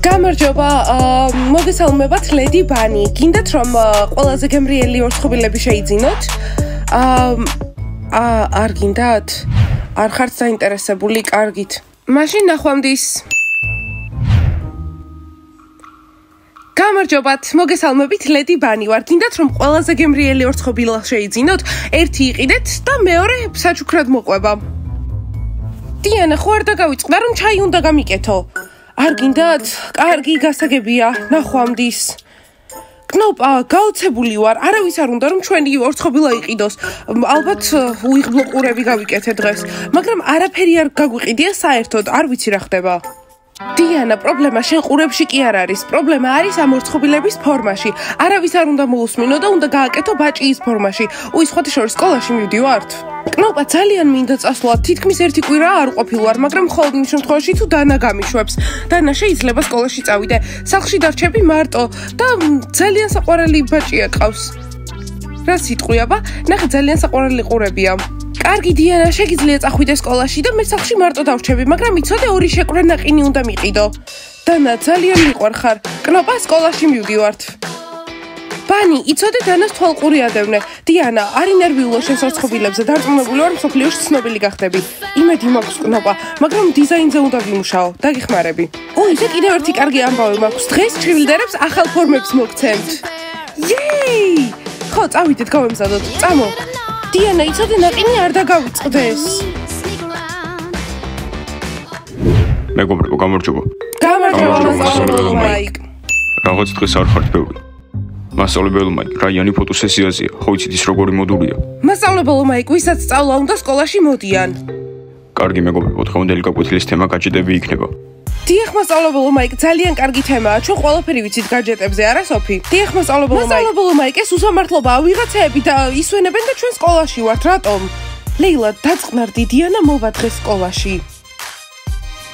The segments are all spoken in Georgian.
გამარჯობა, მოგესალმებათ ლედი ბანი. გინდათ რომ ყველაზე გემრიელი ორთხოვილები შეიძინოთ? არ გინდათ? არ ხართ დაინტერესებული, კარგით. მაშინ ნახვამდის. გამარჯობათ, მოგესალმებით ლედი ბანი ვარ. გინდათ რომ ყველაზე გემრიელი ორთხოვილა შეიძინოთ? ერთი იყიდეთ და მეორე საჩუქრად მოყვება. დიანა, ხო არ დაგავიწყდა რომ ჩაი უნდა გამიკეთო? არ გინდათ? კარგი, გასაგებია, ნახვამდის. კნოპა, გაოცებული ვარ, არავის არ უნდა რომ ჩვენი ორთხოვილა იყიდოს. ალბათ უიღბლო ყურები გავიკეთე დღეს, მაგრამ არაფერი არ გაგვიყიდია საერთოდ, არ ვიცი რა ხდება. დიანა, პრობლემა შენ ყურებში კი არ არის, პრობლემა არის ამ ორთხოვილების ფორმაში. არავის არ უნდა მოусმინო და უნდა გააკეთო ბაჭიის ფორმაში. უის შორის სკოლაში მივდივართ. კნოპა, ძალიან მინდა წასვლა, თითქმის ერთი კვირა არ ყოფილვარ, მაგრამ მხოლოდ იმ შემთხვევაში თუ დანა გამიშვებს. დანა შეიძლება სკოლაში წავიდე, სახლში დარჩები მარტო და ძალიან საყვარელი ბაჭია ყავს. რა სიტყვიაბა? ნახე, ძალიან საყვარელი ყურებია. კარგი დიანა, შეგიძლია წახვიდე სკოლაში და მე სახლში მარტო დავრჩები, მაგრამ იცოდე ორი შეკვრა ნაყინი უნდა მიყიდო. დანა, ძალიან მიყვარხარ. კნოპა, სკოლაში მივდივართ. ბანი, იცოდე დანას თვალყური ადევნე. დიანა, არ ინერვიულო შენს ორთხოვილებზე, დარწმუნებული ვარ მსოფლიოში ცნობილი გახდები. იმედი მაქვს კნოპა, მაგრამ დიზაინზე უნდა ვიმუშაო. დაგეხმარები. და კიდევ ერთი კარგი ამბავი მაქვს. დღეს ჩრილდერებს ახალ ფორმებს მოგცემთ. იეი! ხო, წავიდეთ, გავემზადოთ. წამო. დიანა, იცოდე ნაყინი არ დაგავიწყდეს. მეგობრებო, გამარჯობა. გამარჯობა, მასწავლებელი მაიკ. რაღაც დღეს არ ხართ ბევრი. მასწავლებელი მაიკ, რაიანი ფოტოსესიაზეა, ხო იცით ის როგორი მოდულია? მასწავლებელი მაიკ, ვისაც სწავლა უნდა სკოლაში მოდიან. კარგი მეგობრებო, დღევანდელი გაკვეთილის თემა გაჯეტები იქნება. დიახ, მასწავლებელი მაიკ, ძალიან კარგი თემაა. ჩვენ ყველაფერი ვიცით გაჯეტებზე, არა სოფი? დიახ, მასწავლებელი მაიკ, ეს უსამართლობაა, ვიღაცები და ისვენებენ და ჩვენ სკოლაში ვართ, რატომ? ლეილა, დაწყნარდი, დიანა მოვა დღეს სკოლაში.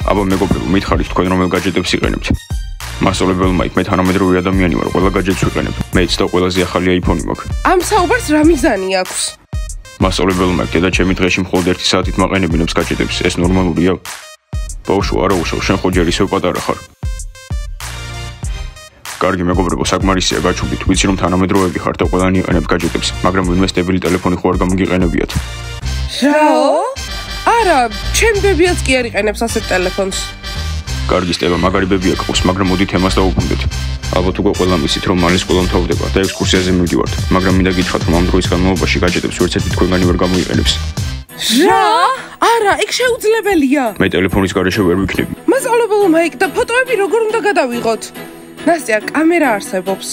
აბა მეგობრებო, მითხარით თქვენ რომელ გაჯეტებს იყენებთ? მასწავლებელი მაიკ, მე თანამედროვე ადამიანი ვარ, ყველა გაჯეტს ვიყენებ. მეც და ყველაზე ახალი iPhone-ი მაქვს. ამ საუბარს რა მიზანი აქვს? მასწავლებელი მაიკ, და ჩემი დღეში მხოლოდ 1 საათით მაყენებინებს გაჯეტებს, ეს ნორმალურია? ბავშვო, არა უშავ, შენ ხო ჯერ ისევ პატარა ხარ. კარგი მეგობრებო, საკმარისია გაჩვდით, ვიცი რომ თანამედროვეები ხართ და ყველანი იყენებთ გაჯეტებს, მაგრამ ვინმე სტაბილი ტელეფონი ხო არ გამოგიყენებიათ. რაო? არა, ჩემ ბებიაც კი არ იყენებს ასეთ ტელეფონს. კარგი სტება, მაგარი ბებია გყავს, მაგრამ მოდით თემას დავუბრუნდეთ. ალბათ უკვე ყველა მისით რომ მალე სკოლა მთავრდება და ექსკურსიაზე მივდივართ, მაგრამ მინდა გითხრათ რომ ამ დროის განმავლობაში გაჯეტებს ვერც ერთი თქვენგანი ვერ გამოიყენებს. რა? არა, იქ შეუძლებელია. მე ტელეფონის გარეშე ვერ ვიქნები. მასწავლებელი მაიკ, და ფოტოები როგორ უნდა გადავიღოთ? ნასტია, კამერა არსებობს.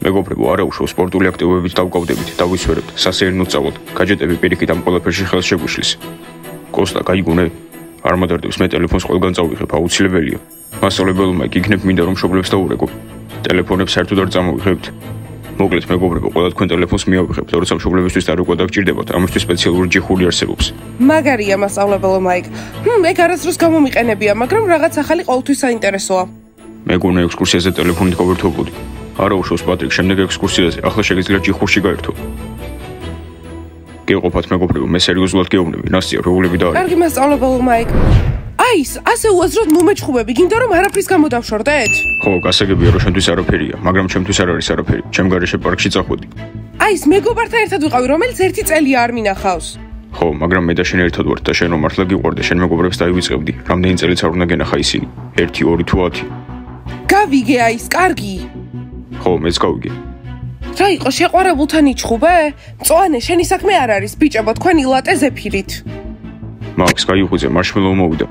მეგობრებო, არა უშავ, სპორტული აქტივობებით დავგავდებით, დავისვერებთ, სასეირნოდ წავალთ. გაჯეტები პირიქით ამ ყველაფერში ხელს შეგვიშლის. კოსტა, გაიგონე? არ მოდარდებს, მე ტელეფონს ყველგან წავიღებ, აუცილებელია. მასწავლებელი მაიკ, იქნებ მინდა რომ მშობლებს დაურეკო. ტელეფონებს საერთოდ არ წამოვიღებთ. მოკლედ მეგობრებო, ყველა თქვენ ტელეფონს მიავიღებთ, როცა მშობლებისთვის დარეკვა დაგჭირდებათ, ამისთვის სპეციალური ჯიხური არსებობს. მაგარია მასწავლებელი მაიკ. ეგ არასდროს გამომიყენებია, მაგრამ რაღაც ახალი ყოველთვის საინტერესოა. მეგონა ექსკურსიაზე ტელეფონით გავერთობოდი. არა უშავს პატრიკ, შემდეგ ექსკურსიაზე, ახლა შეგიძლიათ ჯიხურში გაერთო. გეყოფათ მეგობრებო, მე სერიოზულად გეუბნები, ნასტია, როულები და არის. კარგი მასწავლებელი მაიკ. აის, ასე უაზროდ მომეჩხუბები, გინდა რომ არაფრის გამო დავშორდეთ? ხო, გასაგებია რომ შენთვის არაფერია, მაგრამ ჩემთვის არ არის არაფერი. ჩემ გარეშე პარკში წახვედი. აის, მეგობართან ერთად ვიყავი, რომელიც 1 წელია არ მინახავს. ხო, მაგრამ მე და შენ ერთად ვართ და შენ რომ მართლა გიყვარდე, შენ მეგობრებს დაივიწყებდი. რამდენი წელიც არ უნდა გენახა ისინი? 1, 2 თუ 10. გავიგე აის, კარგი. ხო, მეც გავიგე. რა იყო შეყვარებულთან იჩხუბე? მწვანე, შენი საქმე არ არის, ბიჭებო, თქვენი ლატე ზეფირით. მაქს გაიღვიძე, მარშმელოუ მოვიდა.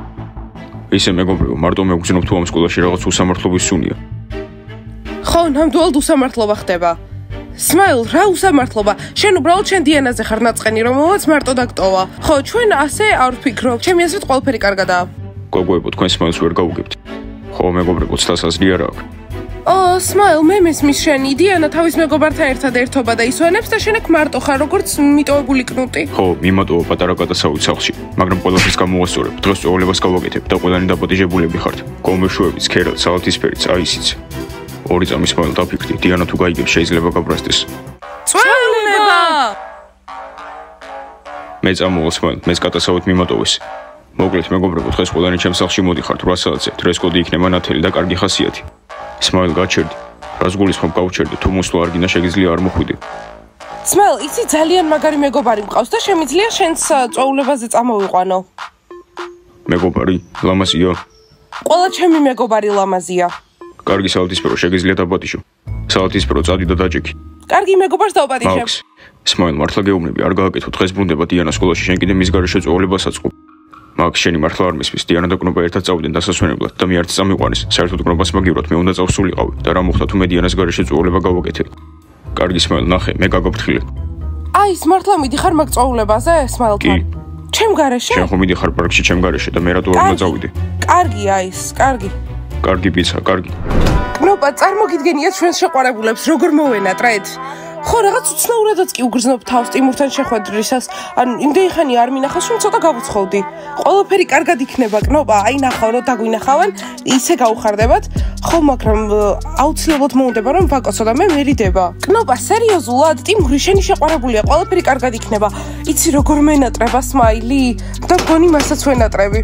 ისე მეგობრებო, მარტო მეგრძნობ თუ ამ სკოლაში რაღაც უსამართლობის სუნია. ხო, ნამდვილად უსამართლობა ხდება. სმაილ, რა უსამართლობა? შენ უბრალოდ შენ დიანაზე ხარ ნაწყენი, რომელმაც მარტო დაგტოვა. ხო, ჩვენ ასე არ ვფიქრობ, ჩემი აზრით ყველაფერი კარგადაა. გოგოებო, თქვენ სმაილს ვერ გაუგებთ. ხო, მეგობრებო, ცდასაზრი არა აქვს. სმაილ, მე მესმის შენი, დიანა თავის მეგობართან ერთად ერთობა და ისვენებს და შენ აქ მარტო ხარ, როგორც მიტოვებული კნუტი. ხო, მიმატოვა პატარა კატასავით სახლში, მაგრამ ყველაფერს გამოვასწორებ, დღეს წვეულებას გავაკეთებ და ყველანი დაპატიჟებულები ხართ. კომერშუებიც, ქერაც, სალათისფერიც, აისიც. 2 წამის სმაილ დაფიქრდი, დიანა თუ გაიგებს, შეიძლება გაბრასდეს. წვეულება! მე წამოვალ სმაილ, მეც კატასავით მიმატოვეს. მოკლედ მეგობრებო, დღეს ყველანი ჩემს სახლში მოდიხართ 8 საათზე. დრეს კოდი იქნება ნათელი და კარგი ხასიათი. Smile გაჩერდი. რას გულისხმობ გავჩერდი, თუ მოსვლა არ გინდა შეგიძლია არ მოხვიდე. Smile, იცი ძალიან მაგარი მეგობარი მყავს და შემიძლია შენს წვეულებაზე წამოვიყვანო. მეგობარი, ლამაზია? ყველა ჩემი მეგობარი ლამაზია. კარგი საათისფერო შეგიძლია დაბატიშო. საათისფერო წადი და დაჭიქი. კარგი მეგობარს დავპატიშე. Max, Smile მართლა გეუბნები, არ გააკეთო დღეს ბრუნდება დიანა სკოლაში, შენ კიდე მის გარეშე წვეულებასაც ყოფ. Max, შენი მართლა არ მისმის, დიანა და კნოპა ერთად წავიდნენ დასასვენებლად და მე არც წამიყვანეს. საერთოდ კნოპას მაგივრად მე უნდა წავსულიყავი და რა მოხდა თუ მე დიანას გარეშე წვეულება გავაკეთე. კარგი Smile, ნახე, მე გაგაფრთხილე. აი, ის მართლა მიდიხარ მაგ წვეულებაზე, Smile-თან? ჩემ გარეშე? შენ ხომ მიდიხარ პარკში ჩემ გარეშე და მე რატო არ უნდა წავიდე? კარგია ის, კარგი. კარგი პიცა, კარგი. კნოპა, წარმოგიდგენიათ ჩვენს შეყვარებულებს, როგორ მოვენატრეთ? ხო, რაღაც უცნაურადაც კი უგრძნობ თავს ტიმურთან შეხვედრისას. ანუ იმდენი ხანი არ მინახავს, რომ ცოტა გავუცხოვდი. ყველაფერი კარგად იქნება, კნოპა, აი ნახავ, რომ დაგვინახავენ, ისე გაუხარდებათ. ხო, მაგრამ აუცილებლად მოუნდება, რომ ვაკოცო და მე მერიდება. კნოპა, სერიოზულად, ტიმური შენი შეყვარებულია, ყველაფერი კარგად იქნება. იცი როგორ მენატრება Smile? და მგონი მასაც ვენატრები.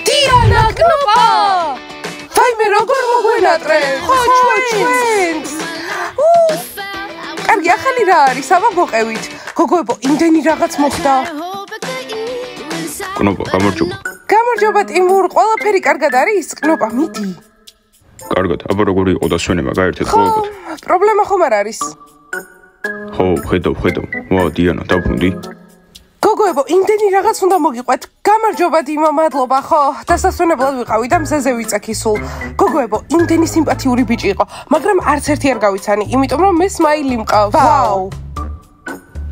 დიანა, კნოპა! მე როგორ მოგვენატრე? ხო, ჩვენს. კარგი, ახალი რა არის? აბა მოყევით. გოგოებო, იმდენი რაღაც მოხდა. კნოპა, გამარჯობა. გამარჯობა, ტიმურ, ყველაფერი კარგად არის? კნოპა, მიდი. კარგად, აბა როგორი იყო დასვენება, გაერთეთ ყველგან. პრობლემა ხომ არ არის? ხო, ხედავ. ვა, დიანა, დაბრუნდი. გოგოებო, იმდენი რაღაც უნდა მოგიყვეთ. გამარჯობა დიმა, მადლობა, ხო, დასასვენებლად ვიყავი და მზეზე ვიწექი სულ. გოგოებო, იმდენი სიმპათიური ბიჭი იყო, მაგრამ არც ერთი არ გავიცანი, იმიტომ რომ მე Smile მყავს. ვაუ!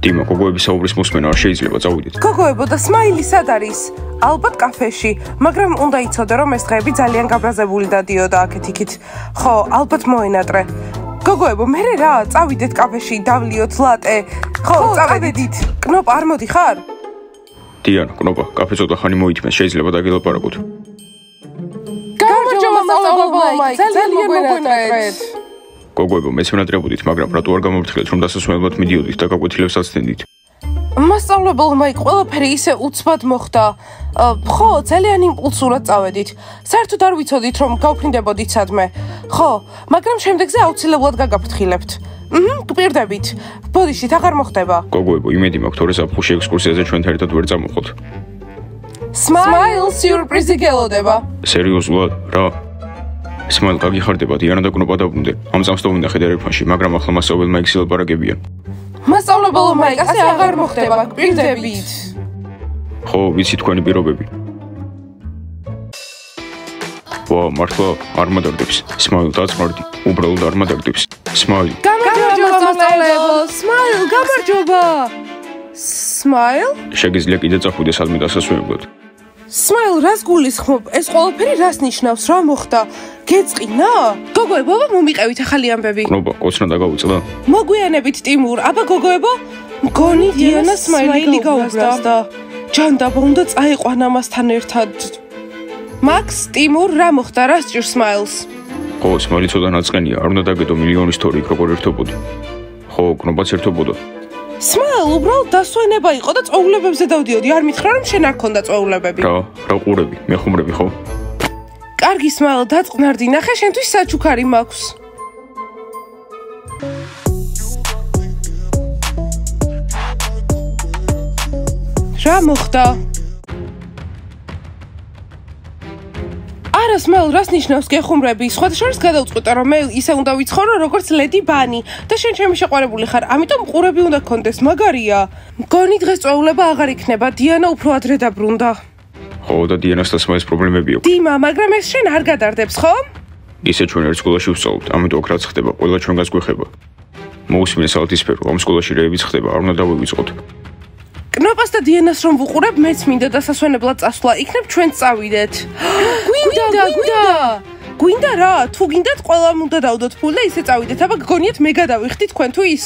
დიმა, გოგოების საუბრის მოსმენა არ შეიძლება, წავიდეთ. გოგოებო და Smile სად არის? ალბათ კაფეში, მაგრამ უნდა იცოდე, რომ ეს დღეები ძალიან გაბრაზებული დადიოდა აქეთ-იქით. ხო, ალბათ მოენატრე. გოგოებო, მე რა, წავიდეთ კაფეში, დავლიოთ ლატე. ხო, წავედით. კნოპა, არ მოდიხარ? დიანა, კნოპა, კაფე ცოტა ხანი მოითმეს, შეიძლება დაგელაპარაკოთ. გამარჯობა, მასწავლებლო მაიკ, ძალიან მოგვენატრეთ. გოგოებო, მეც ვენატრებოდით, მაგრამ რატო არ გამოვფრთხილეთ, რომ დასასვენებლად მიდიოდით და გაკვეთილებს აცდენდით? მასწავლებლო მაიკ, ყველაფერი ისე უცბად მოხდა. ხო, ძალიან იმპულსურად წავედით. საერთოდ არ ვიცოდით, რომ გავფრინდებოდით სადმე. ხო, მაგრამ შემდეგზე აუცილებლად გაგაფრთხილებთ. გპირდებით. ბოდიშით აღარ მოხდება. გოგოებო, იმედი მაქვს, თორე ზაფხულში ექსკურსიაზე ჩვენთან ერთად ვერ წამოხოთ. Smile სიურპრიზი გელოდება. სერიოზულად? რა? Smile გაგიხარდება, დიანა და კნოპა დაბრუნდნენ. ამ წამს და ვინახე დერეფანში, მაგრამ ახლა მასწავლებლმა იქ სილაპარაკებიან. მასწავლებლო მაიკ, ასე აღარ მოხდება, გპირდებით. ხო, ვიცი თქვენი პირობები. ვა, მართლა არ მადარდებს. Smile დაწმარდი, უბრალოდ არ მადარდებს. Smile. გამარჯობა, მასწავლებელო. Smile, გამარჯობა. Smile? შეგიძლია კიდე წახვიდე სადმე დასასვენებლად. Smile, რას გულისხმობ? ეს ყველაფერი რას ნიშნავს? რა მოხდა? გეწყინა? გოგოებო, მომიყევით ახალი ამბები. კნოპა, კოცნა დაგავიწყდა. მოგვიანებით, ტიმურ. აბა გოგოებო, მგონი დიანა Smile გაუბრაზდა. ჯანდაბა უნდა წაიყვანა მასთან ერთად. Max, ტიმურ, რა მოხდა? რა სჭირს Smiles? ხო, Smile ცოტა ნაწყენია, არ უნდა დაგედო მილიონის თორი იქ როგორ ერთობოდი. ხო, კნოპაც ერთობოდა. Smile, უბრალოდ დასვენება იყო და წვეულებებზე დავდიოდი. არ მითხრა რომ შენ არ ქონდა წვეულებები. რა ყურები, მეხუმრები ხო? კარგი Smile, დაწყნარდი, ნახე შენთვის საჩუქარი მაქვს. რა მოხდა? არა Smile, რას ნიშნავს გეხუმრები? სხვათა შორის გადავწყვიტე რომ მე ისე უნდა ვიცხოვრო როგორც ლედი ბანი და შენ ჩემი შეყვარებული ხარ, ამიტომ ყურები უნდა გქონდეს, მაგარია. მგონი დღეს წვეულება აღარ იქნება, დიანა უფრო ადრე დაბრუნდა. ხო, და დიანას და Smiles პრობლემები აქვს. დიმა, მაგრამ ეს შენ არ გადარდებს, ხო? ისე ჩვენ ერთ სკოლაში ვსწავლობთ, ამიტომ რაც ხდება, ყველა ჩვენგანს გვეხება. მოусმინე საათისფერო, ამ სკოლაში რეებიც ხდება, არ უნდა დავივიწყოთ. კნოპას და დიანას რომ ვუყურებ, მეც მინდა დასასვენებლად წასვლა, იქნებ ჩვენც წავიდეთ. გვინდა რა, თუ გინდათ ყველამ უნდა დავდოთ ფული და ისე წავიდეთ, აბა გგონიათ მე გადავიხდი თქვენთვის?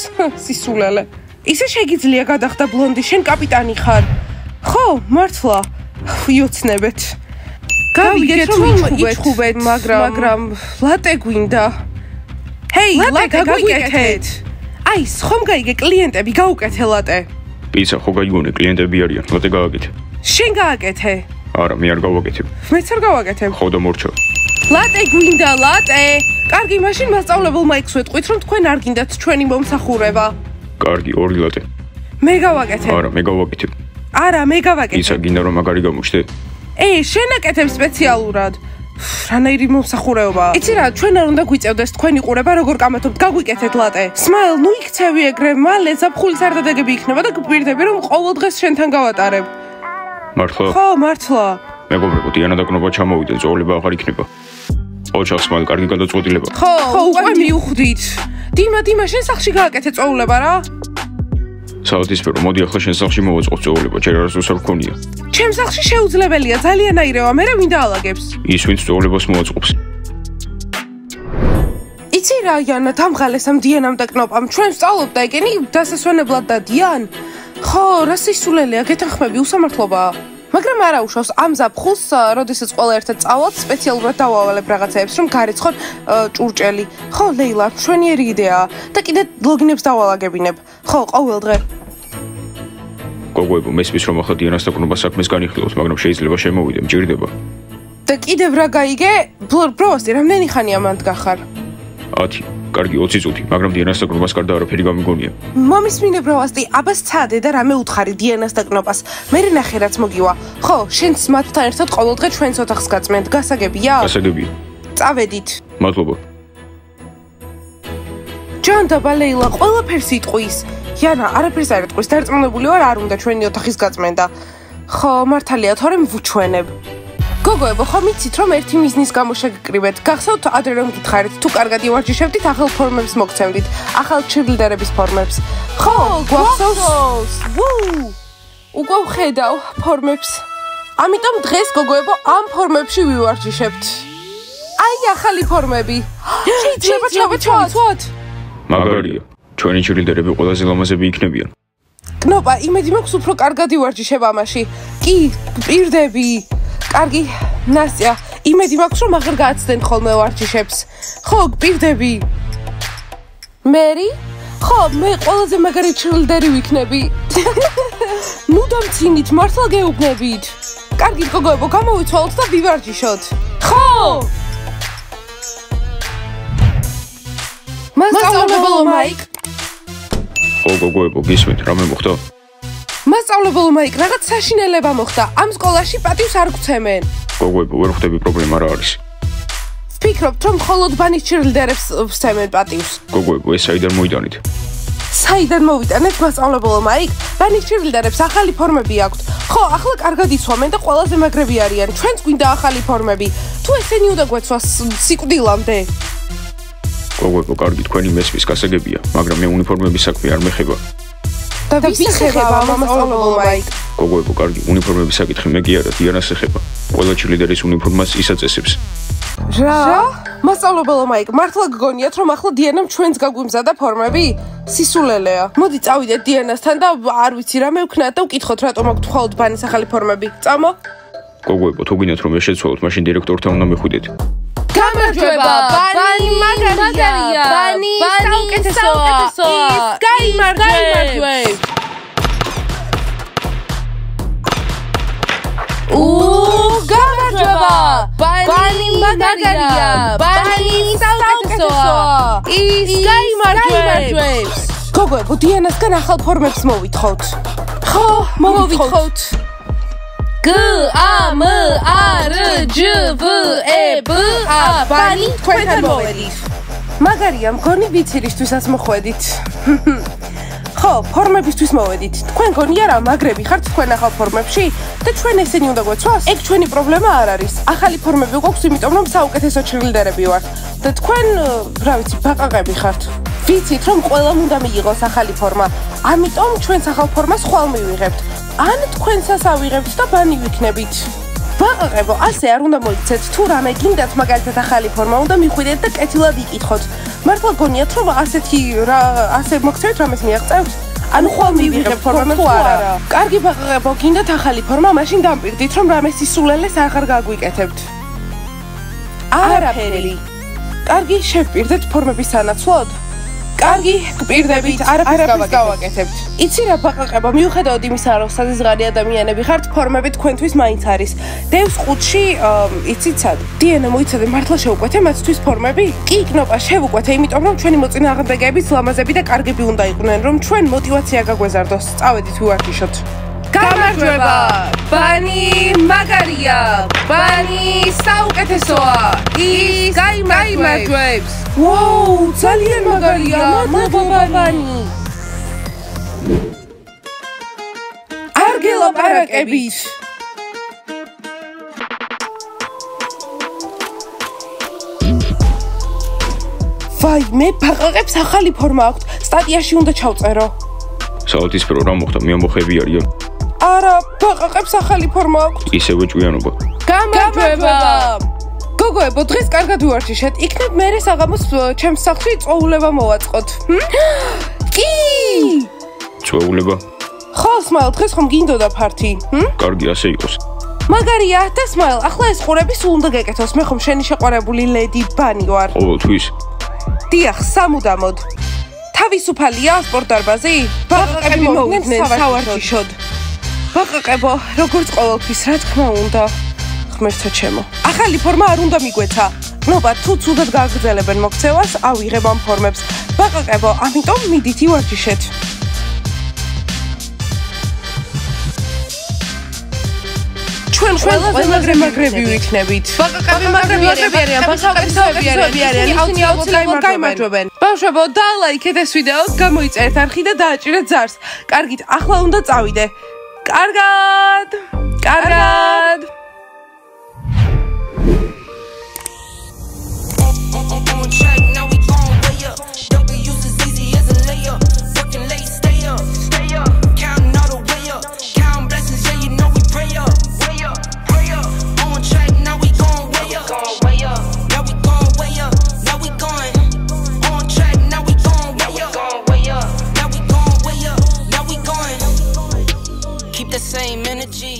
სისულელე. ისე შეგიძლია გადახდა ბლონდი, შენ კაპიტანი ხარ. ხო, მართლა. იოცნებეთ. გავიგეთ რომ იჩხუბეთ, მაგრამ ლატე გვინდა. ჰეი, ლატე გაგვიკეთეთ. აი, ხომ გაიგე კლიენტები გაუკეთე ლატე. პიცა ხო გაიგონე, კლიენტები არიან, ლატე გააკეთე. შენ გააკეთე. არა, მე არ გავაკეთებ. მეც არ გავაკეთებ. ხო და მორჩა. ლატე გვინდა, ლატე. კარგი, მაშინ მასწავლებელმა იქს ვეთყვით, რომ თქვენ არ გინდათ ჩვენი მომსახურება. კარგი, 2 ლატე. მე გავაკეთებ. არა, მე გავაკეთებ. არა, მე გავაკეთებ. ისა გინდა რომ მაგარი გამოჩდე? შენ აკეთებ სპეციალურად. რანაირი მომსახურებაა. იცი რა, ჩვენ არ უნდა გვიწევდეს თქვენი ყურება, როგორ კამათობთ, გაგვიკეთეთ ლატე. Smile, ნუ იქცევი ეგრე, მალე ზაფხულის არდადეგები იქნება და გვპირდები, რომ ყოველ დღეს შენთან გავატარებ. მართლა? ხო, მართლა. მეგობრებო, დიანა და კნობა ჩამოვიდა, ძოვლება აღარ იქნება. ოჩახ Smile, კარგი გადაწყვეტილება. ხო, უკვე მიუხვდით. დიმა, შენ სახლში გააკეთე წოულება რა. საათისფერო, მოდი ახლა შენ სახლში მოვაწყობ წოულება, ჯერ არასდროს არ გქონია. ჩემ სახლში შეუძლებელია, ძალიან აირევა, მე ვინ დაალაგებს? ის ვინც წოულებას მოაწყობს. იცი რა, იანა, დამღალეს ამ დიანამ და კნოპამ, ჩვენ ვსწავლობ და ეგენი დასასვენებლად დადიან. ხო, რა სისულელეა, გეთანხმები, უსამართლობაა. მაგრამ არა უშავს ამ ზაფხულს, როდესაც ყველა ერთად წავალთ, სპეციალურად დავავალებ რაღაცეებს, რომ გარიცხონ ჭურჭელი. ხო, ლეილა, მშვენიერი იდეაა და კიდე ლოგინებს დავალაგებინებ. ხო, ყოველ დღე. გოგოებო, მესმის რომ ახლა დიანას და კნობას საქმეს განიხილავთ, მაგრამ შეიძლება შემოვიდე, მჭირდება. და კიდევ რა გაიგე? ბროვასტი, რამდენი ხანია მანდ გახარ? 10, კარგი 20 წუთი, მაგრამ დიანას და კნობას გარდა არაფერი გამიგონია. მომისმინე ბროვასტი, აბას ცადე და რამე უთხარი დიანას და კნობას. მე ნახე რაც მოგივა. ხო, შენც მათთან ერთად ყოველ დღე ჩვენს ოთახს გაწმენთ, გასაგებია? გასაგებია. წავედით. მადლობა. ჯანდაბა ლეილა, ყველაფერს იტყვის. იანა, არაფერს არ იტყვის, დარწმუნებული ვარ, არ უნდა ჩვენი ოთახის გაწმენდა. ხო, მართალია, თორემ ვუჩვენებ. გოგოებო, ხომ იცით, რომ ერთი მიზნის გამო შეგკრივეთ? გახსოვთ ადრე რომ გითხარით, თუ კარგად ივარჯიშებდით, ახალ ფორმებს მოგცემდით, ახალ ჩირლდერების ფორმებს. ხო, გვახსოვს? უკვე ვხედავ ფორმებს. ამიტომ დღეს გოგოებო, ამ ფორმებში ვივარჯიშებთ. აი, ახალი ფორმები. შეიძლება ჩავიცვათ? მაგარია. ჩვენი ჩირლდერები ყველაზე ლამაზები იქნებიან. კნოპა, იმედი მაქვს უფრო კარგად ივარჯიშებ ამაში. კი, პირდები. კარგი, ნასტია, იმედი მაქვს რომ აღარ გააცდენ ხოლმე ვარჯიშებს. ხო, გპირდები. მერი? ხო, მე ყველაზე მაგარი ჩრილდერი ვიქნები. ნუ დამცინით, მართლა გეუბნებით. კარგი, გოგოებო, გამოვიცვალოთ და ვივარჯიშოთ. ხო! მასწავლებელო მაიკ. ხო, გოგოებო, გისმენთ, რამე მოხდა? მასწავლებელო მაიკ, რაღაც საშინელება მოხდა. ამ სკოლაში პატივს არ გვცემენ. გოგოებო, ვერ ხვდები პრობლემა რა არის? ვფიქრობთ, რომ მხოლოდ ბანის ჩირლდერებს ვცემენ პატივს. გოგოებო, ეს საიდან მოიტანით? საიდან მოვიტანეთ, მასწავლებელო მაიკ? ბანის ჩირლდერებს ახალი ფორმები აქვთ. ხო, ახლა კარგად იცვამენ და ყველაზე მაგრები არიან. ჩვენც გვინდა ახალი ფორმები. თუ ესენი უნდა გვეცვას სიკვდილამდე. გოგოებო, კარგი, თქვენი მესმის გასაგებია, მაგრამ მე უნიფორმების საქმე არ მეხება. და ვის ეხება მასწავლებელო მაიკ? გოგოებო, კარგი, უნიფორმების საკითხი მე კი არა, დიანას ეხება. ყველა ჩირლდერის უნიფორმას ის აწესებს. რა? მასწავლებელო მაიკ, მართლა გგონიათ, რომ ახლა დიანამ ჩვენც გაგვიმზადა ფორმები? სისულელეა. მოდი წავიდეთ დიანასთან და არ ვიცი რა მევქნათ და ვკითხოთ, რატომ აქვთ მხოლოდ ბანის ახალი ფორმები. წამო? გოგოებო, თუ გინდათ რომ ეს შეცვალოთ, მაშინ დირექტორთან უნდა მიხვიდეთ. გამარჯვება, ბანი მაგარია, ბანი საუკეთესოა, ის გაიმარჯვებს. გამარჯვება, ბანი მაგარია, ბანი საუკეთესოა, ის გაიმარჯვებს. გოგოებო, დიანასგან ახალ ფორმებს მოვითხოვთ. ხო, მოვითხოვთ. G-A-M-A-R-J-V-E-B-A ბანი თქვენთან მოვედით. მაგარია, მგონი ვიცირისთვისაც მოხვედით. ხო, ფორმებისთვის მოვედით. თქვენ გონია რა მაგრები ხართ თქვენ ახალ ფორმებში და ჩვენ ესენი უნდა გვეცვას? ეგ ჩვენი პრობლემა არ არის. ახალი ფორმები გვაქვს, იმიტომ რომ საუკეთესო ჩრილდერები ვართ. და თქვენ, რა ვიცი, ბაყაყები ხართ. ვიცით რომ ყველამ უნდა მიიღოს ახალი ფორმა. ამიტომ ჩვენს ახალ ფორმას ხვალ მივიღებთ. ან თქვენსაც ავიღებთ და ბანი ვიქნებით. ბაყაყებო, ასე არ უნდა მოიქცეთ. თუ რამე გინდათ მაგალითად ახალი ფორმა, უნდა მიხვიდეთ და კეთილად იკითხოთ. მართლა გონიათ რომ ასე მოგცევით რამეს მიაღწევთ? ანუ ხვალ მივიღებთ ფორმა თუ არა? კარგი ბაყაყებო, გინდათ ახალი ფორმა, მაშინ დამპირდით რომ რამეს სისულელეს აღარ გაგვიკეთებთ. არაფერი. კარგი, შევპირდეთ ფორმების სანაცვლოდ? კარგი, გპირდებით, არაფერს გავაკეთებთ. იცი რა ბაყაყება, მიუხედავად იმისა, რომ საზღარი ადამიანები ხართ, ფორმები თქვენთვის მაინც არის. დევს ყუთში, იცით სად? დიანა მოიცადე, მართლა შევუკვეთე მათთვის ფორმები? კი, იქნობა, შევუკვეთე, იმიტომ რომ ჩვენი მოწინააღმდეგეებიც ლამაზები და კარგები უნდა იყვნენ, რომ ჩვენ мотивация გაგვეზარდოს. წავედით ვივარჯიშოთ. გამარჯვება! ბანი მაგარია! ბანი საუკეთესოა! ის გაიმარჯვებს! ვოუ, ძალიან მაგარია! მადლობა ბანი! არ გელაპარაკებით! ვაი, მე ბაყაყებს ახალი ფორმა აქვს. სტატიაში უნდა ჩავწერო. საათისფრო რა მოხდა? მე ამბოხები არიან. არა, ბაყაყებს ახალი ფორმა აქვს. ისევე ჭვიანობა. გამარჯვება! გოგოებო, დღეს კარგად ვივარჯიშეთ. იქნებ მერე საღამოს ჩემს სახლში წვეულება მოვაწყოთ. კი! წვეულება? ხო, სმაილ, დღეს ხომ გინდოდა ფართი? კარგი, ასე იყოს. მაგარია, და სმაილ, ახლა ეს ყურები სულ უნდა გეკეთოს. მე ხომ შენი შეყვარებული ლედი ბანი ვარ. ყოველთვის. დიახ, სამუდამოდ. თავისუფალია სპორტ დარბაზი? ბაყაყები მოვიდნენ სავარჯიშოდ. ბაყაყებო, როგორც ყოველთვის, რა თქმა უნდა. ღმერთო ჩემო. ახალი ფორმა არ უნდა მიგვეცა. ნობა, თუ ცუდად გააგრძელებენ მოქცევას, ავიღებ ამ ფორმებს. ბაყაყებო, ამიტომ მიდით ივარჯიშეთ. ჩვენ ყველაზე მაგრები ვიქნებით. ბაყაყები მაგრები არიან, ბაყაყები არიან. ისინი აუცილებლად გაიმარჯვებენ. ბავშვებო, დალაიქეთ ეს ვიდეო, გამოიწერეთ არხი და დააჭირეთ ზარს. კარგით, ახლა უნდა წავიდე. კარგად! კარგად! Keep the same energy.